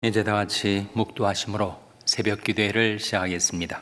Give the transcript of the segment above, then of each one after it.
이제 다 같이 묵도하심으로 새벽 기도회를 시작하겠습니다.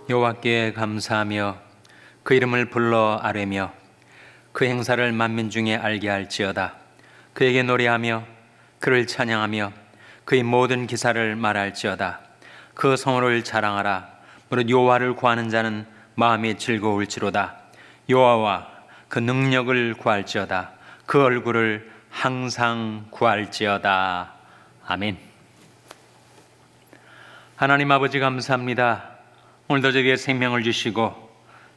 여호와께 감사하며 그 이름을 불러 아뢰며 그 행사를 만민 중에 알게 할지어다. 그에게 노래하며 그를 찬양하며 그의 모든 기사를 말할지어다. 그 성호를 자랑하라. 무릇 여호와를 구하는 자는 마음이 즐거울지로다. 여호와와 그 능력을 구할지어다. 그 얼굴을 항상 구할지어다. 아멘. 하나님 아버지 감사합니다. 오늘도 저에게 생명을 주시고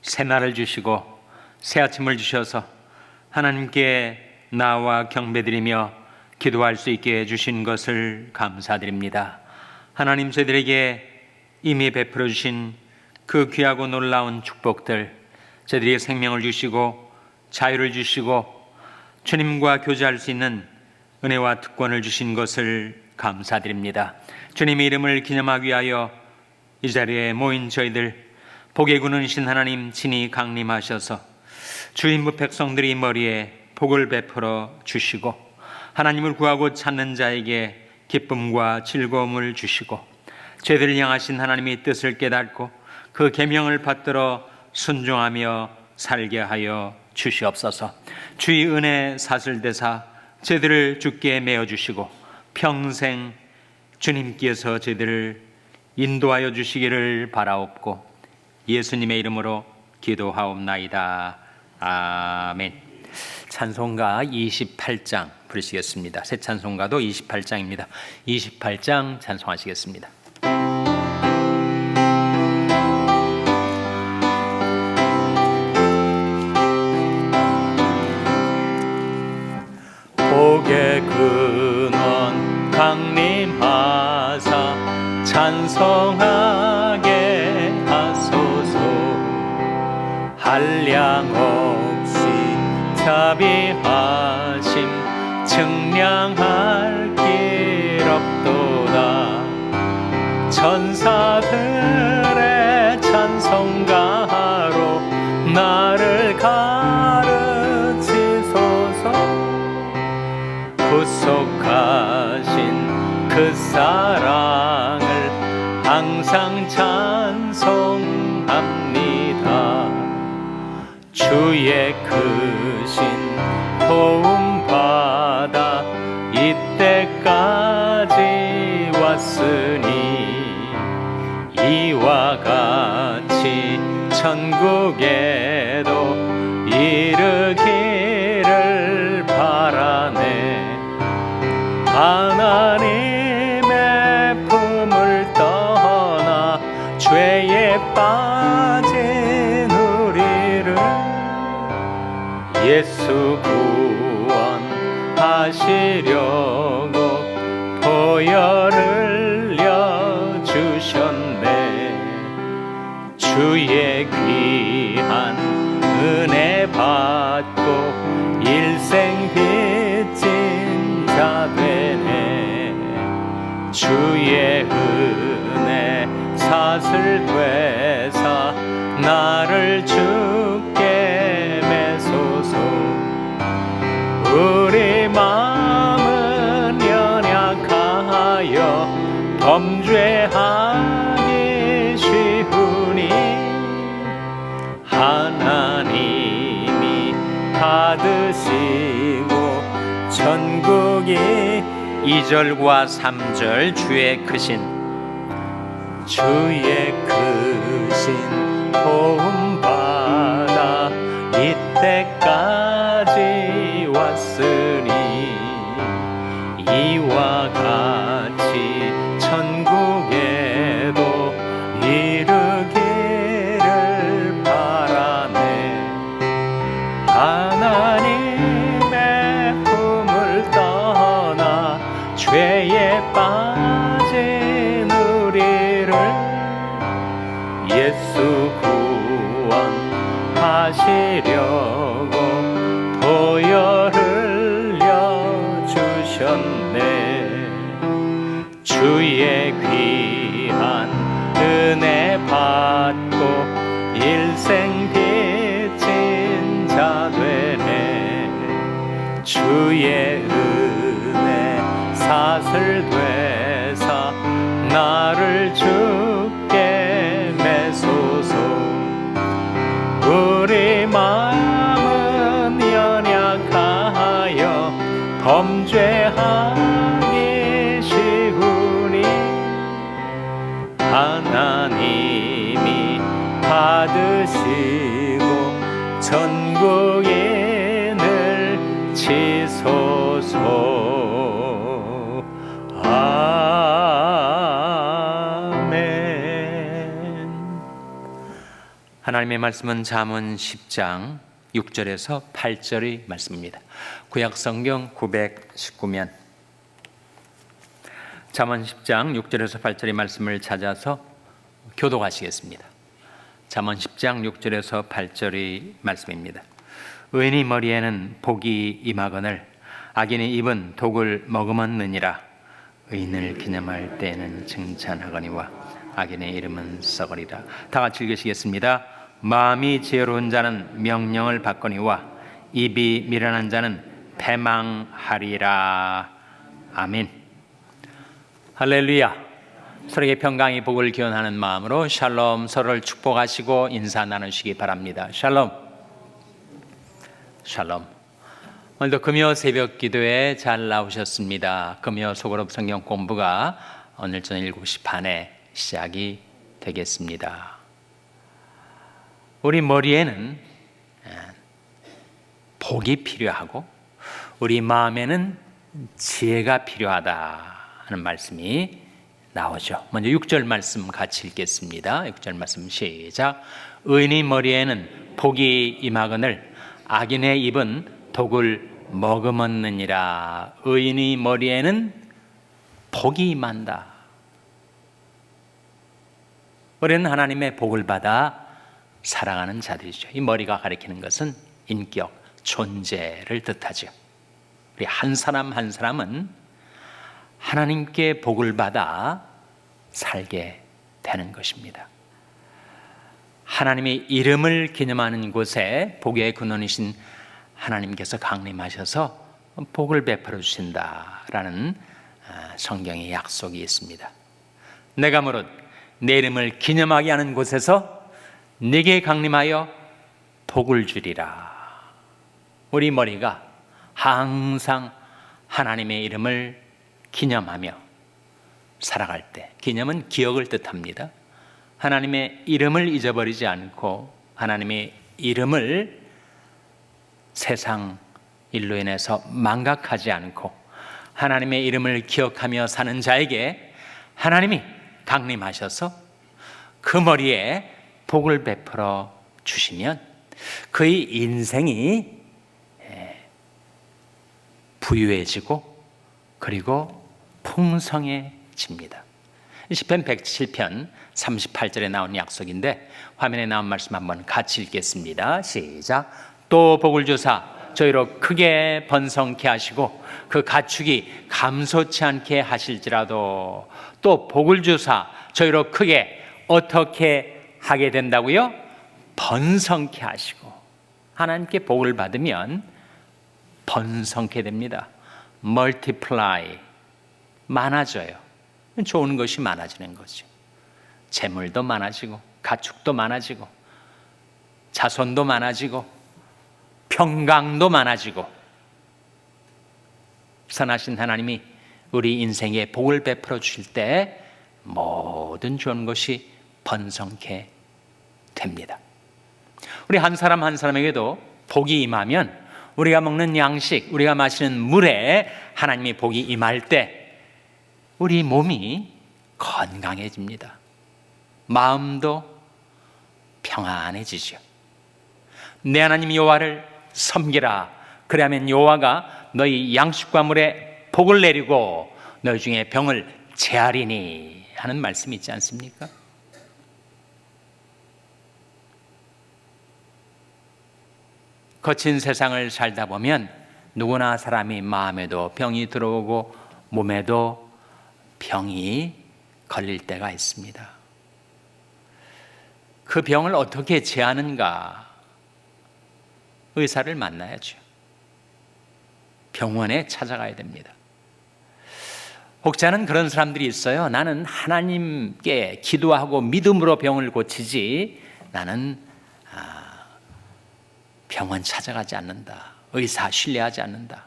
새날을 주시고 새 아침을 주셔서 하나님께 나와 경배드리며 기도할 수 있게 해주신 것을 감사드립니다. 하나님, 저희들에게 이미 베풀어 주신 그 귀하고 놀라운 축복들, 저희들에게 생명을 주시고 자유를 주시고 주님과 교제할 수 있는 은혜와 특권을 주신 것을 감사드립니다. 주님의 이름을 기념하기 위하여 이 자리에 모인 저희들, 복의 군은신 하나님 친히 강림하셔서 주인부 백성들이 머리에 복을 베풀어 주시고 하나님을 구하고 찾는 자에게 기쁨과 즐거움을 주시고 저희들을 향하신 하나님의 뜻을 깨닫고 그 계명을 받들어 순종하며 살게 하여 주시옵소서. 주의 은혜 사슬대사 저희들을 주께 메어주시고 평생 주님께서 저희들을 인도하여 주시기를 바라옵고 예수님의 이름으로 기도하옵나이다. 아멘. 찬송가 28장 부르시겠습니다. 새 찬송가도 28장입니다. 28장 찬송하시겠습니다. 복의 근원 강림하사 찬송하게 하소서. 한량 없이 자비하심 측량할 길 없도다. 천사들의 찬송가로 나를 가르치소서. 구속하신 그 사랑을 항상 찬송합니다. 주의 크신 도움 받아 이때까지 왔으니 이와 같이 천국에도 이르기를 바라네. 하나님의 품을 떠나 죄에 빠진 우리를 예수 구원하시려고 보혈 흘려주셨네. 주의 귀한 은혜 받고 일생 빚진 자 되네. 주의 은혜 사슬 되사 나를 주께 매소서. 우리 마음은 연약하여 범죄하기 쉬우니 하나님이 받으시고 천국이 2절과 3절 주의 크신 도움 받아 이때까지 왔으니 이와 같이 천국에도 이르기를 바라네. 하나님의 품을 떠나 죄에 빠진 우리를 예수 구원하시려고 보혈 흘려 주셨네. 주의 귀한 은혜 받고 일생 빚진 자 되네. 주의 은혜 사슬 되사 나를 주께 매소서. 우리 마음은 연약하여 범죄하기 쉬우니 하나님이 받으시고 전국인을 치소서. 하나님의 말씀은 잠언 10장 6절에서 8절의 말씀입니다. 구약성경 919면 잠언 10장 6절에서 8절의 말씀을 찾아서 교독하시겠습니다. 잠언 10장 6절에서 8절의 말씀입니다. 의인의 머리에는 복이 임하거늘 악인의 입은 독을 머금었느니라. 의인을 기념할 때에는 칭찬하거니와 악인의 이름은 썩으리라. 다 같이 읽으시겠습니다. 마음이 지혜로운 자는 명령을 받거니와 입이 미련한 자는 패망하리라. 아멘. 할렐루야. 서로에게 평강의 복을 기원하는 마음으로 샬롬, 서로를 축복하시고 인사 나누시기 바랍니다. 샬롬. 샬롬. 오늘도 금요 새벽 기도에 잘 나오셨습니다. 금요 소그룹 성경 공부가 오늘 저녁 7시 반에 시작이 되겠습니다. 우리 머리에는 복이 필요하고 우리 마음에는 지혜가 필요하다 하는 말씀이 나오죠. 먼저 6절 말씀 같이 읽겠습니다. 6절 말씀 시작. 의인의 머리에는 복이 임하거늘 악인의 입은 독을 머금었느니라. 의인의 머리에는 복이 임한다. 우리는 하나님의 복을 받아 살아가는 자들이죠. 이 머리가 가리키는 것은 인격, 존재를 뜻하죠. 우리 한 사람 한 사람은 하나님께 복을 받아 살게 되는 것입니다. 하나님의 이름을 기념하는 곳에 복의 근원이신 하나님께서 강림하셔서 복을 베풀어 주신다라는 성경의 약속이 있습니다. 내가 무릇 내 이름을 기념하게 하는 곳에서 네게 강림하여 복을 주리라. 우리 머리가 항상 하나님의 이름을 기념하며 살아갈 때, 기념은 기억을 뜻합니다. 하나님의 이름을 잊어버리지 않고 하나님의 이름을 세상 일로 인해서 망각하지 않고 하나님의 이름을 기억하며 사는 자에게 하나님이 강림하셔서 그 머리에 복을 베풀어 주시면 그의 인생이 부유해지고 그리고 풍성해집니다. 시편 107편 38절에 나온 약속인데 화면에 나온 말씀 한번 같이 읽겠습니다. 시작. 또 복을 주사 저희로 크게 번성케 하시고 그 가축이 감소치 않게 하실지라도 또 복을 주사 저희로 크게 어떻게 하게 된다고요? 번성케 하시고. 하나님께 복을 받으면 번성케 됩니다. multiply, 많아져요. 좋은 것이 많아지는 거죠. 재물도 많아지고 가축도 많아지고 자손도 많아지고 평강도 많아지고 선하신 하나님이 우리 인생에 복을 베풀어 주실 때 모든 좋은 것이 번성케 됩니다. 우리 한 사람 한 사람에게도 복이 임하면 우리가 먹는 양식, 우리가 마시는 물에 하나님의 복이 임할 때 우리 몸이 건강해집니다. 마음도 평안해지죠. 내 하나님 여호와를 섬기라. 그리하면 여호와가 너희 양식과 물에 복을 내리고 너희 중에 병을 제하리니 하는 말씀이 있지 않습니까? 거친 세상을 살다 보면 누구나 사람이 마음에도 병이 들어오고 몸에도 병이 걸릴 때가 있습니다. 그 병을 어떻게 제하는가? 의사를 만나야죠. 병원에 찾아가야 됩니다. 혹시 하는 그런 사람들이 있어요. 나는 하나님께 기도하고 믿음으로 병을 고치지 나는 병원 찾아가지 않는다. 의사 신뢰하지 않는다.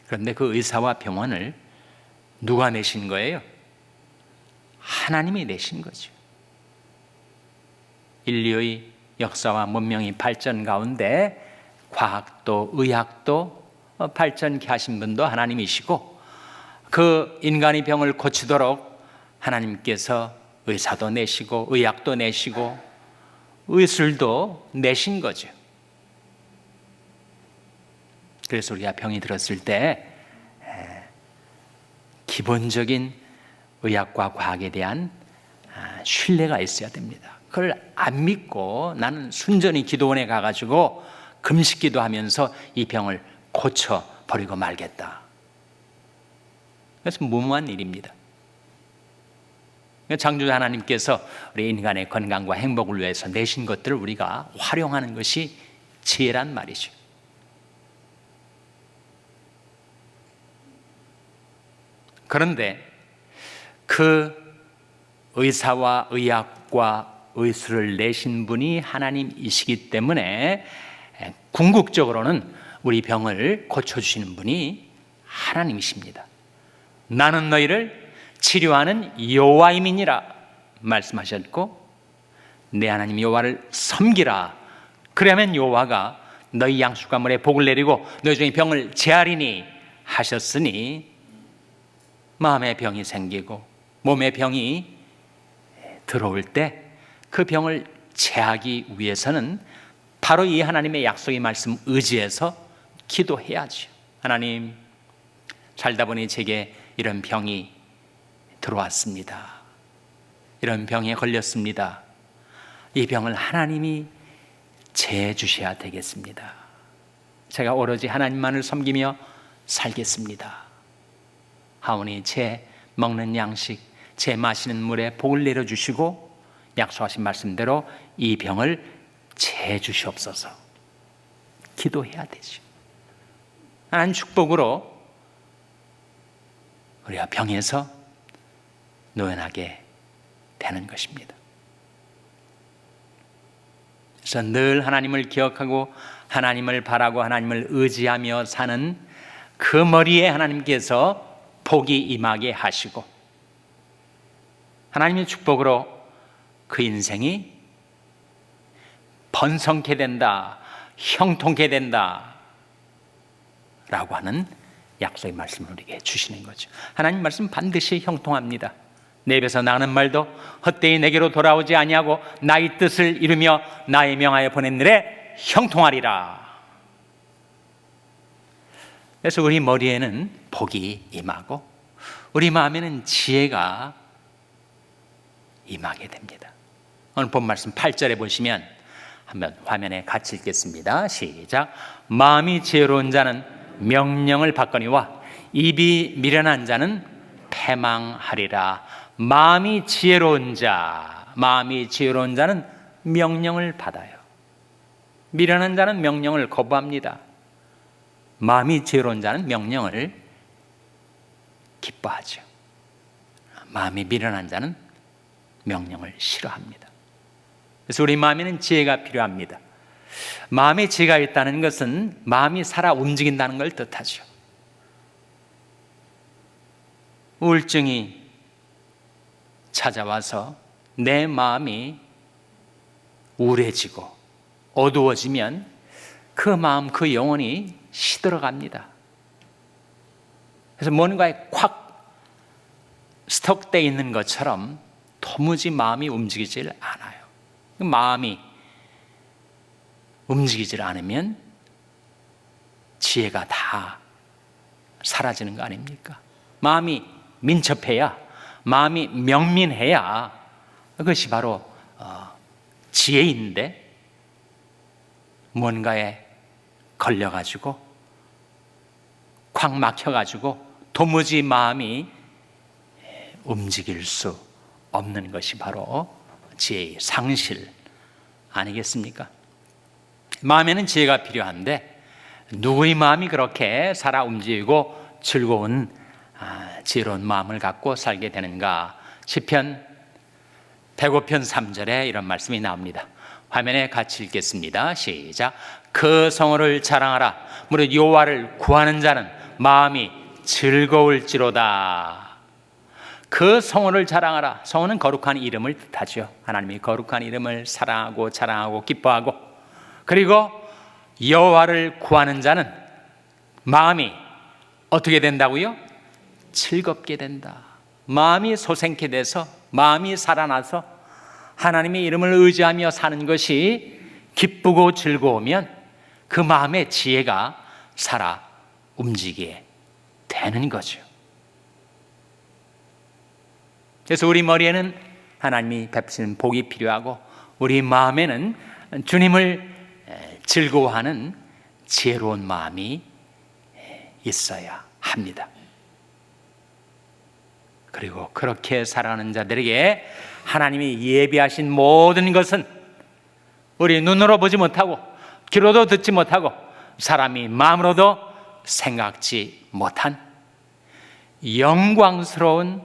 그런데 그 의사와 병원을 누가 내신 거예요? 하나님이 내신 거죠. 인류의 역사와 문명의 발전 가운데 과학도 의학도 발전케 하신 분도 하나님이시고 그 인간의 병을 고치도록 하나님께서 의사도 내시고 의학도 내시고 의술도 내신 거죠. 그래서 우리가 병이 들었을 때 기본적인 의학과 과학에 대한 신뢰가 있어야 됩니다. 그걸 안 믿고 나는 순전히 기도원에 가가지고 금식 기도하면서 이 병을 고쳐버리고 말겠다. 그래서 무모한 일입니다. 창조주 하나님께서 우리 인간의 건강과 행복을 위해서 내신 것들을 우리가 활용하는 것이 지혜란 말이죠. 그런데 그 의사와 의학과 의술을 내신 분이 하나님이시기 때문에 궁극적으로는 우리 병을 고쳐주시는 분이 하나님이십니다. 나는 너희를 치료하는 여호와임이니라 말씀하셨고 내 하나님 여호와를 섬기라. 그러면 여호와가 너희 양식과 물에 복을 내리고 너희 중에 병을 제하리니 하셨으니 마음에 병이 생기고 몸에 병이 들어올 때 그 병을 제하기 위해서는 바로 이 하나님의 약속의 말씀 의지해서 기도해야죠. 하나님, 살다 보니 제게 이런 병이 들어왔습니다. 이런 병에 걸렸습니다. 이 병을 하나님이 제해 주셔야 되겠습니다. 제가 오로지 하나님만을 섬기며 살겠습니다. 하오니 제 먹는 양식, 제 마시는 물에 복을 내려주시고 약속하신 말씀대로 이 병을 제해 주시옵소서. 기도해야 되죠. 하나님 축복으로 우리가 병에서 노연하게 되는 것입니다. 그래서 늘 하나님을 기억하고 하나님을 바라고 하나님을 의지하며 사는 그 머리에 하나님께서 복이 임하게 하시고 하나님의 축복으로 그 인생이 번성케 된다, 형통케 된다 라고 하는 약속의 말씀을 우리에게 주시는 거죠. 하나님 말씀 반드시 형통합니다. 내 입에서 나는 말도 헛되이 내게로 돌아오지 아니하고 나의 뜻을 이루며 나의 명하여 보낸 일에 형통하리라. 그래서 우리 머리에는 복이 임하고 우리 마음에는 지혜가 임하게 됩니다. 오늘 본 말씀 8절에 보시면 한번 화면에 같이 읽겠습니다. 시작. 마음이 지혜로운 자는 명령을 받거니와 입이 미련한 자는 패망하리라. 마음이 지혜로운 자는 명령을 받아요. 미련한 자는 명령을 거부합니다. 마음이 지혜로운 자는 명령을 기뻐하죠. 마음이 미련한 자는 명령을 싫어합니다. 그래서 우리 마음에는 지혜가 필요합니다. 마음에 지혜가 있다는 것은 마음이 살아 움직인다는 걸 뜻하죠. 우울증이 찾아와서 내 마음이 우울해지고 어두워지면 그 마음, 그 영혼이 시들어갑니다. 그래서 뭔가에 콱 스톡되어 있는 것처럼 도무지 마음이 움직이질 않아요. 마음이 움직이질 않으면 지혜가 다 사라지는 거 아닙니까? 마음이 민첩해야, 마음이 명민해야 그것이 바로 지혜인데, 뭔가에 걸려가지고 콱 막혀가지고 도무지 마음이 움직일 수 없는 것이 바로 지혜의 상실 아니겠습니까? 마음에는 지혜가 필요한데 누구의 마음이 그렇게 살아 움직이고 즐거운 지혜로운 마음을 갖고 살게 되는가? 시편 105편 3절에 이런 말씀이 나옵니다. 화면에 같이 읽겠습니다. 시작. 그 성호를 자랑하라. 무릇 여호와를 구하는 자는 마음이 즐거울지로다. 그 성호를 자랑하라. 성호는 거룩한 이름을 뜻하죠. 하나님이 거룩한 이름을 사랑하고 자랑하고 기뻐하고, 그리고 여호와를 구하는 자는 마음이 어떻게 된다고요? 즐겁게 된다. 마음이 소생케 돼서, 마음이 살아나서 하나님의 이름을 의지하며 사는 것이 기쁘고 즐거우면 그 마음에 지혜가 살아 움직이게 되는 거죠. 그래서 우리 머리에는 하나님이 베푸시는 복이 필요하고, 우리 마음에는 주님을 즐거워하는 지혜로운 마음이 있어야 합니다. 그리고 그렇게 살아가는 자들에게 하나님이 예비하신 모든 것은 우리 눈으로 보지 못하고 귀로도 듣지 못하고 사람이 마음으로도 생각지 못한 영광스러운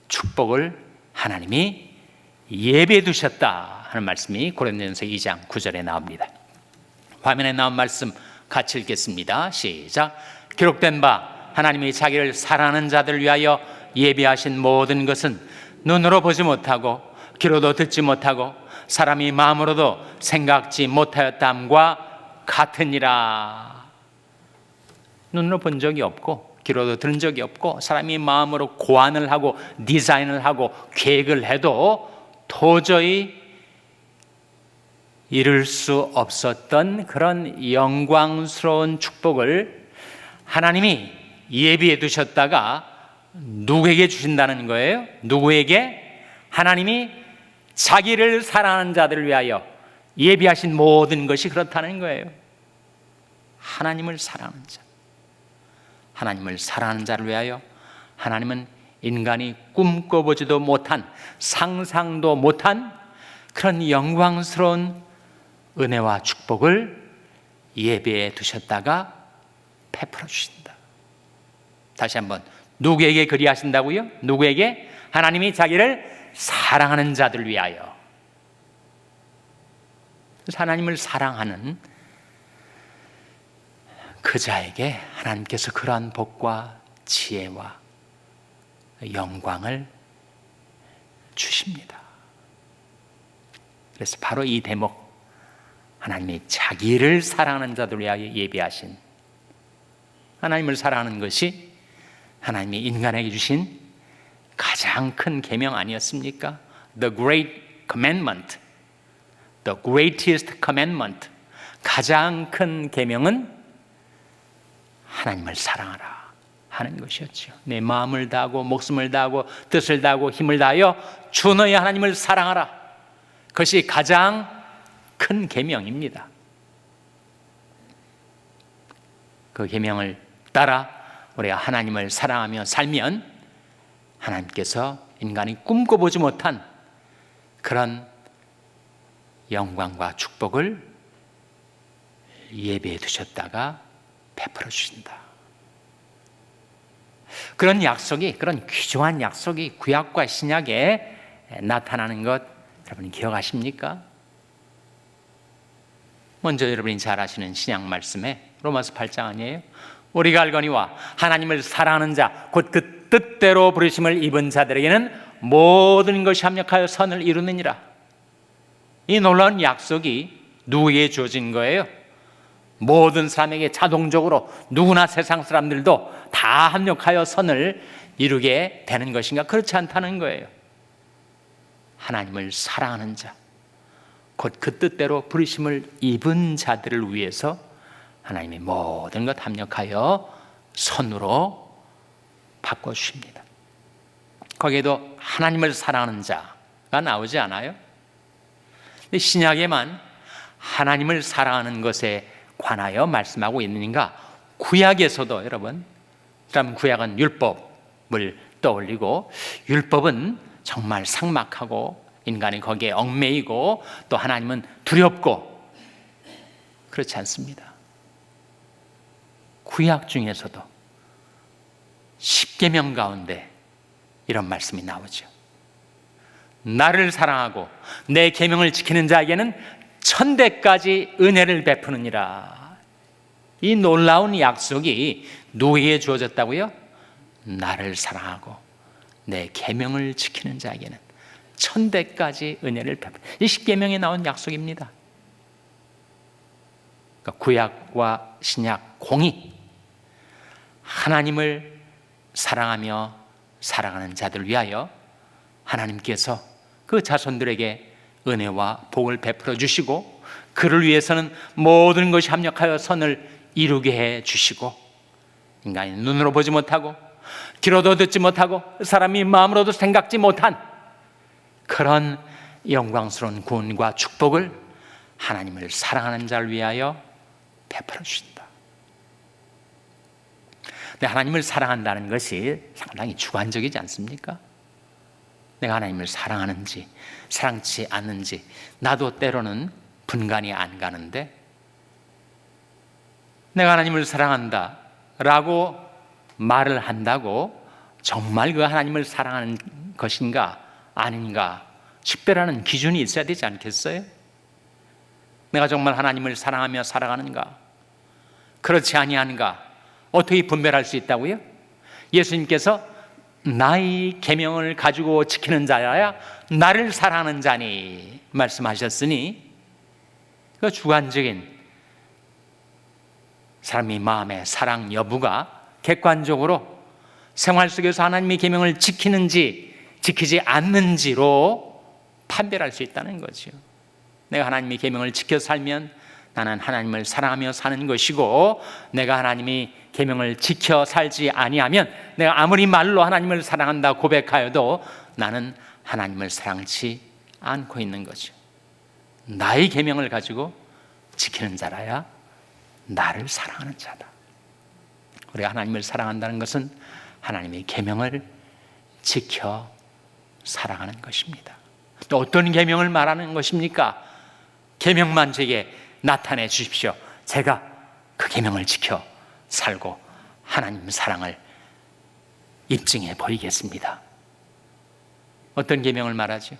축복을 하나님이 예비해 두셨다 하는 말씀이 고린도전서 2장 9절에 나옵니다. 화면에 나온 말씀 같이 읽겠습니다. 시작. 기록된 바 하나님이 자기를 사랑하는 자들을 위하여 예비하신 모든 것은 눈으로 보지 못하고 귀로도 듣지 못하고 사람이 마음으로도 생각지 못하였담과 같으니라. 눈으로 본 적이 없고 귀로도 들은 적이 없고 사람이 마음으로 고안을 하고 디자인을 하고 계획을 해도 도저히 이룰 수 없었던 그런 영광스러운 축복을 하나님이 예비해 두셨다가 누구에게 주신다는 거예요? 누구에게? 하나님이 자기를 사랑하는 자들을 위하여 예비하신 모든 것이 그렇다는 거예요. 하나님을 사랑하는 자, 하나님을 사랑하는 자를 위하여 하나님은 인간이 꿈꿔보지도 못한, 상상도 못한 그런 영광스러운 은혜와 축복을 예비해 두셨다가 베풀어 주신다. 다시 한번, 누구에게 그리 하신다고요? 누구에게? 하나님이 자기를 사랑하는 자들을 위하여. 하나님을 사랑하는 그 자에게 하나님께서 그러한 복과 지혜와 영광을 주십니다. 그래서 바로 이 대목, 하나님이 자기를 사랑하는 자들을 위하여 예비하신, 하나님을 사랑하는 것이 하나님이 인간에게 주신 가장 큰 계명 아니었습니까? The Great Commandment, The Greatest Commandment, 가장 큰 계명은 하나님을 사랑하라 하는 것이었죠. 내 마음을 다하고 목숨을 다하고 뜻을 다하고 힘을 다하여 주 너의 하나님을 사랑하라. 그것이 가장 큰 계명입니다. 그 계명을 따라 우리가 하나님을 사랑하며 살면 하나님께서 인간이 꿈꿔보지 못한 그런 영광과 축복을 예비해 두셨다가 베풀어 주신다. 그런 약속이, 그런 귀중한 약속이 구약과 신약에 나타나는 것 여러분 기억하십니까? 먼저 여러분이 잘 아시는 신약 말씀에 로마서 8장 아니에요? 우리가 알거니와 하나님을 사랑하는 자 곧 그 뜻대로 부르심을 입은 자들에게는 모든 것이 합력하여 선을 이루느니라. 이 놀라운 약속이 누구에게 주어진 거예요? 모든 사람에게 자동적으로, 누구나 세상 사람들도 다 합력하여 선을 이루게 되는 것인가? 그렇지 않다는 거예요. 하나님을 사랑하는 자, 곧 그 뜻대로 부르심을 입은 자들을 위해서 하나님이 모든 것 합력하여 선으로 바꿔주십니다. 거기에도 하나님을 사랑하는 자가 나오지 않아요? 신약에만 하나님을 사랑하는 것에 관하여 말씀하고 있는가? 구약에서도 여러분, 그럼 구약은 율법을 떠올리고, 율법은 정말 삭막하고 인간이 거기에 얽매이고 또 하나님은 두렵고 그렇지 않습니다. 구약 중에서도 십계명 가운데 이런 말씀이 나오죠. 나를 사랑하고 내 계명을 지키는 자에게는 천대까지 은혜를 베푸느니라. 이 놀라운 약속이 누구에게 주어졌다고요? 나를 사랑하고 내 계명을 지키는 자에게는 천대까지 은혜를 베푸. 이 십계명에 나온 약속입니다. 그러니까 구약과 신약 공이 하나님을 사랑하며 살아가는 자들을 위하여 하나님께서 그 자손들에게 은혜와 복을 베풀어 주시고, 그를 위해서는 모든 것이 합력하여 선을 이루게 해 주시고, 인간이 눈으로 보지 못하고 귀로도 듣지 못하고 사람이 마음으로도 생각지 못한 그런 영광스러운 구원과 축복을 하나님을 사랑하는 자를 위하여 베풀어 주신다. 근데 하나님을 사랑한다는 것이 상당히 주관적이지 않습니까? 내가 하나님을 사랑하는지 사랑치 않는지 나도 때로는 분간이 안 가는데, 내가 하나님을 사랑한다 라고 말을 한다고 정말 그 하나님을 사랑하는 것인가 아닌가 식별하는 기준이 있어야 되지 않겠어요? 내가 정말 하나님을 사랑하며 살아가는가, 그렇지 아니한가 어떻게 분별할 수 있다고요? 예수님께서 나의 계명을 가지고 지키는 자야 나를 사랑하는 자니 말씀하셨으니, 그 주관적인 사람의 마음의 사랑 여부가 객관적으로 생활 속에서 하나님의 계명을 지키는지 지키지 않는지로 판별할 수 있다는 거죠. 내가 하나님의 계명을 지켜 살면 나는 하나님을 사랑하며 사는 것이고, 내가 하나님의 계명을 지켜 살지 아니하면 내가 아무리 말로 하나님을 사랑한다 고백하여도 나는 하나님을 사랑치 않고 있는 거죠. 나의 계명을 가지고 지키는 자라야 나를 사랑하는 자다. 우리가 하나님을 사랑한다는 것은 하나님의 계명을 지켜 살아가는 것입니다. 또 어떤 계명을 말하는 것입니까? 계명만 제게 나타내 주십시오. 제가 그 계명을 지켜 살고 하나님 사랑을 입증해 보이겠습니다. 어떤 계명을 말하죠?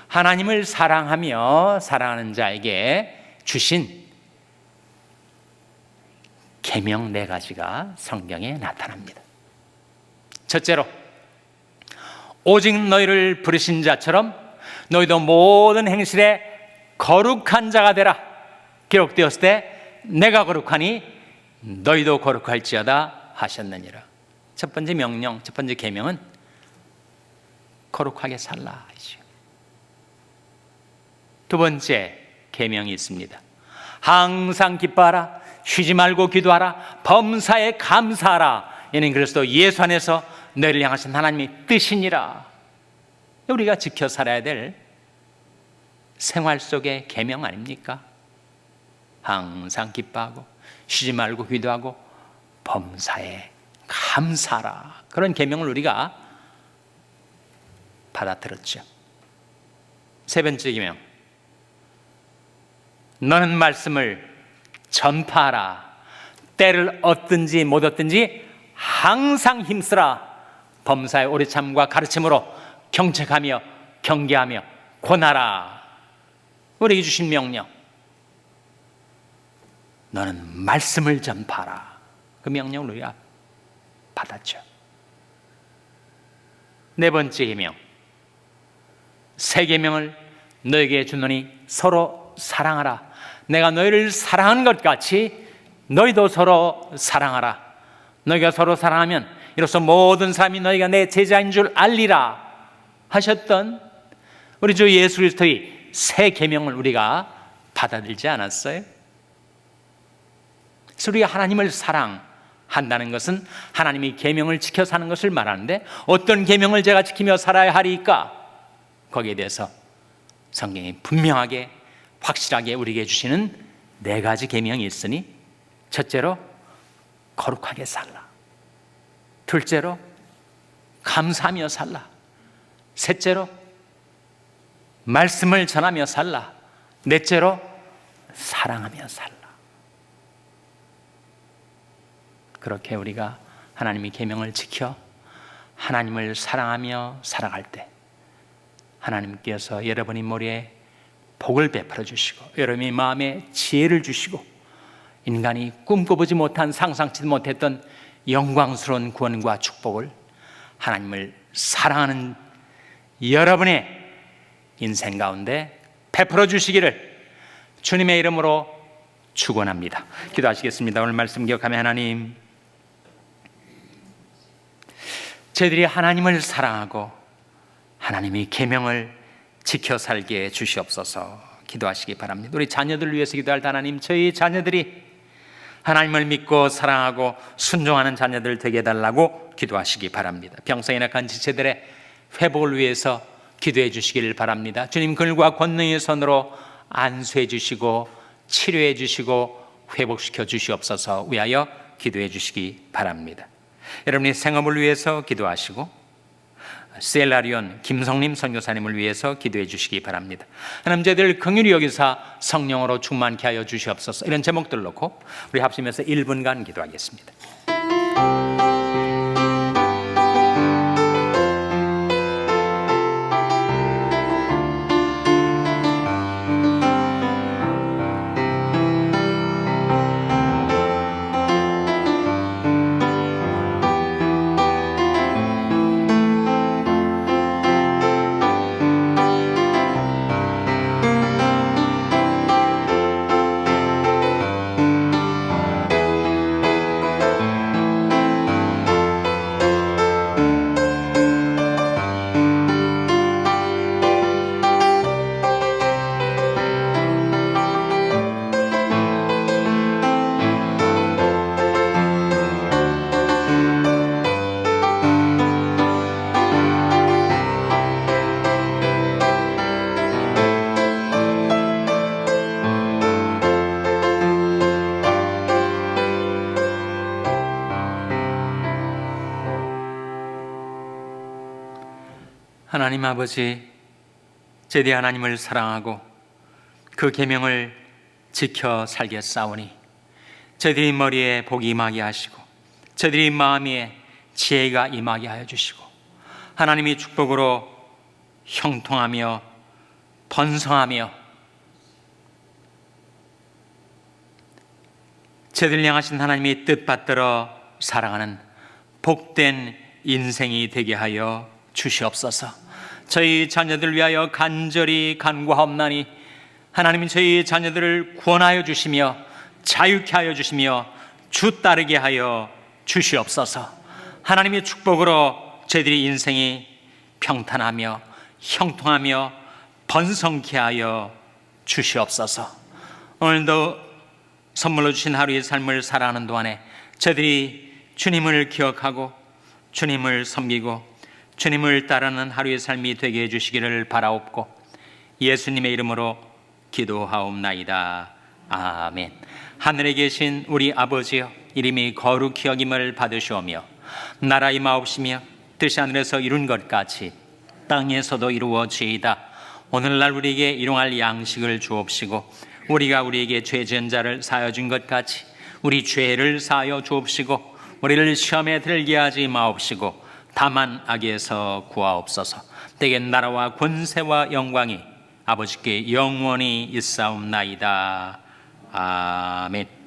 하나님을 사랑하며 사랑하는 자에게 주신 계명 4가지가 성경에 나타납니다. 첫째로, 오직 너희를 부르신 자처럼 너희도 모든 행실에 거룩한 자가 되라. 기록되었을 때 내가 거룩하니 너희도 거룩할지어다 하셨느니라. 첫 번째 명령, 첫 번째 계명은 거룩하게 살라. 두 번째 계명이 있습니다. 항상 기뻐하라. 쉬지 말고 기도하라. 범사에 감사하라. 이는 그리스도 예수 안에서 너희를 향하신 하나님의 뜻이니라. 우리가 지켜 살아야 될 생활 속의 계명 아닙니까? 항상 기뻐하고 쉬지 말고 기도하고 범사에 감사하라. 그런 계명을 우리가 받아들였죠. 세 번째 계명, 너는 말씀을 전파하라. 때를 얻든지 못 얻든지 항상 힘쓰라. 범사의 오래 참과 가르침으로 경책하며 경계하며 권하라. 우리에게 주신 명령, 너는 말씀을 전파하라. 그 명령을 우리가 받았죠. 네 번째 계명, 새 계명을 너에게 주노니 서로 사랑하라. 내가 너희를 사랑한 것 같이 너희도 서로 사랑하라. 너희가 서로 사랑하면 이로써 모든 사람이 너희가 내 제자인 줄 알리라 하셨던 우리 주 예수 그리스도의 새 계명을 우리가 받아들이지 않았어요? 그래서 우리가 하나님을 사랑한다는 것은 하나님이 계명을 지켜 사는 것을 말하는데, 어떤 계명을 제가 지키며 살아야 하리까? 거기에 대해서 성경이 분명하게 확실하게 우리에게 주시는 4가지 계명이 있으니, 첫째로 거룩하게 살라, 둘째로 감사하며 살라, 셋째로 말씀을 전하며 살라, 넷째로 사랑하며 살라. 그렇게 우리가 하나님의 계명을 지켜 하나님을 사랑하며 살아갈 때 하나님께서 여러분의 머리에 복을 베풀어 주시고, 여러분의 마음에 지혜를 주시고, 인간이 꿈꿔보지 못한, 상상치도 못했던 영광스러운 구원과 축복을 하나님을 사랑하는 여러분의 인생 가운데 베풀어 주시기를 주님의 이름으로 축원합니다. 기도하시겠습니다. 오늘 말씀 기억하며, 하나님, 저희들이 하나님을 사랑하고 하나님의 계명을 지켜 살게 주시옵소서. 기도하시기 바랍니다. 우리 자녀들을 위해서 기도할 때, 하나님, 저희 자녀들이 하나님을 믿고 사랑하고 순종하는 자녀들 되게 해달라고 기도하시기 바랍니다. 병상에 낙한 지체들의 회복을 위해서 기도해 주시기를 바랍니다. 주님, 글과 권능의 손으로 안수해 주시고 치료해 주시고 회복시켜 주시옵소서 위하여 기도해 주시기 바랍니다. 여러분의 생업을 위해서 기도하시고 셀라리온 김성림 선교사님을 위해서 기도해 주시기 바랍니다. 하나님, 저희들 긍휼히 여기사 성령으로 충만케 하여 주시옵소서. 이런 제목들 놓고 우리 합심해서 1분간 기도하겠습니다. 하나님 아버지, 저희들이 하나님을 사랑하고 그 계명을 지켜 살겠사오니 저희들이 머리에 복이 임하게 하시고 저희들이 마음에 지혜가 임하게 하여 주시고, 하나님이 축복으로 형통하며 번성하며 저희들을 향하신 하나님의 뜻 받들어 살아가는 복된 인생이 되게 하여 주시옵소서. 저희 자녀들 위하여 간절히 간구하옵나니, 하나님이 저희 자녀들을 구원하여 주시며 자유케 하여 주시며 주 따르게 하여 주시옵소서. 하나님의 축복으로 저희들이 인생이 평탄하며 형통하며 번성케 하여 주시옵소서. 오늘도 선물로 주신 하루의 삶을 살아가는 동안에 저희들이 주님을 기억하고 주님을 섬기고 주님을 따르는 하루의 삶이 되게 해주시기를 바라옵고 예수님의 이름으로 기도하옵나이다. 아멘. 하늘에 계신 우리 아버지여, 이름이 거룩히 여김을 받으시오며 나라 임하옵시며 뜻이 하늘에서 이룬 것 같이 땅에서도 이루어지이다. 오늘날 우리에게 일용할 양식을 주옵시고 우리가 우리에게 죄 지은 자를 사하여 준 것 같이 우리 죄를 사하여 주옵시고 우리를 시험에 들게 하지 마옵시고 다만 악에서 구하옵소서. 때에 나라와 권세와 영광이 아버지께 영원히 있사옵나이다. 아멘.